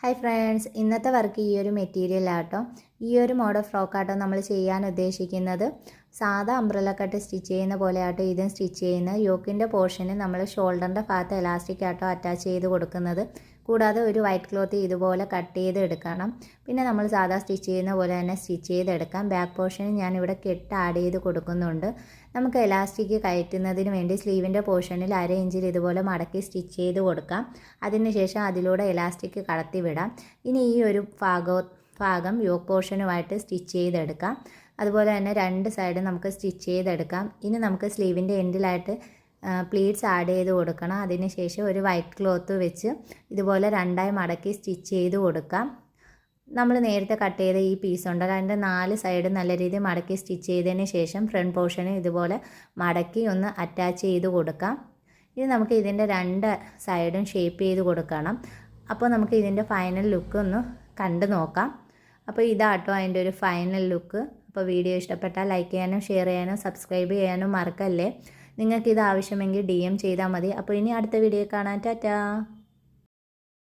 Hi friends, ഇന്നത്തെ work ഈ ഒരു മെറ്റീരിയൽ ആട്ടോ. ഈ ഒരു മോഡൽ ഫ്രോക്കാട്ടോ നമ്മൾ ചെയ്യാൻ ഉദ്ദേശിക്കുന്നത്. സാധാ അംബ്രല്ല കട്ട് സ്റ്റിച്ച് ചെയ്യുന്ന പോലെ ആട്ടോ ഇതും സ്റ്റിച്ച് ചെയ്യുന്നത്. യോക്കിൻ്റെ പോർഷന് നമ്മൾ ഷോൾഡറിൻ്റെ ഭാഗത്ത് എലാസ്റ്റിക് ആട്ടോ അറ്റാച്ച് ചെയ്ത് കൊടുക്കുന്നത്. കൂടാതെ ഒരു വൈറ്റ് ക്ലോത്ത് ഇതുപോലെ കട്ട് ചെയ്ത് എടുക്കണം. പിന്നെ നമ്മൾ സാധാ സ്റ്റിച്ച് ചെയ്യുന്ന പോലെ തന്നെ സ്റ്റിച്ച് ചെയ്തെടുക്കാം. ബാക്ക് പോർഷന് ഞാനിവിടെ കെട്ട് ആഡ് ചെയ്ത് കൊടുക്കുന്നുണ്ട്. നമുക്ക് എലാസ്റ്റിക് കയറ്റുന്നതിന് വേണ്ടി സ്ലീവിൻ്റെ പോർഷനിൽ 1/2 ഇഞ്ചിൽ ഇതുപോലെ മടക്കി സ്റ്റിച്ച് ചെയ്ത് കൊടുക്കാം. അതിനുശേഷം അതിലൂടെ എലാസ്റ്റിക് കടത്തി വിടാം. ഇനി ഈ ഒരു ഭാഗം യോക്ക് പോർഷനുമായിട്ട് സ്റ്റിച്ച് ചെയ്തെടുക്കാം. അതുപോലെ തന്നെ രണ്ട് സൈഡും നമുക്ക് സ്റ്റിച്ച് ചെയ്തെടുക്കാം. ഇനി നമുക്ക് സ്ലീവിൻ്റെ എൻഡിലായിട്ട് പ്ലീറ്റ്സ് ആഡ് ചെയ്ത് കൊടുക്കണം. അതിനുശേഷം ഒരു വൈറ്റ് ക്ലോത്ത് വെച്ച് ഇതുപോലെ രണ്ടായി മടക്കി സ്റ്റിച്ച് ചെയ്ത് കൊടുക്കാം. നമ്മൾ നേരത്തെ കട്ട് ചെയ്ത ഈ പീസ് ഉണ്ട്, അതിൻ്റെ 4 സൈഡ് നല്ല രീതിയിൽ മടക്കി സ്റ്റിച്ച് ചെയ്തതിന് ശേഷം ഫ്രണ്ട് പോർഷന് ഇതുപോലെ മടക്കി ഒന്ന് അറ്റാച്ച് ചെയ്ത് കൊടുക്കാം. ഇനി നമുക്ക് ഇതിൻ്റെ 2 സൈഡും ഷേപ്പ് ചെയ്ത് കൊടുക്കണം. അപ്പോൾ നമുക്ക് ഇതിൻ്റെ ഫൈനൽ ലുക്ക് ഒന്ന് കണ്ടു നോക്കാം. അപ്പോൾ ഇതാട്ടോ അതിൻ്റെ ഒരു ഫൈനൽ ലുക്ക്. അപ്പോൾ വീഡിയോ ഇഷ്ടപ്പെട്ടാൽ ലൈക്ക് ചെയ്യാനും ഷെയർ ചെയ്യാനും സബ്സ്ക്രൈബ് ചെയ്യാനും മറക്കല്ലേ. നിങ്ങൾക്കിത് ആവശ്യമെങ്കിൽ DM ചെയ്താൽ മതി. അപ്പോൾ ഇനി അടുത്ത വീഡിയോ കാണാം. ടാറ്റാ.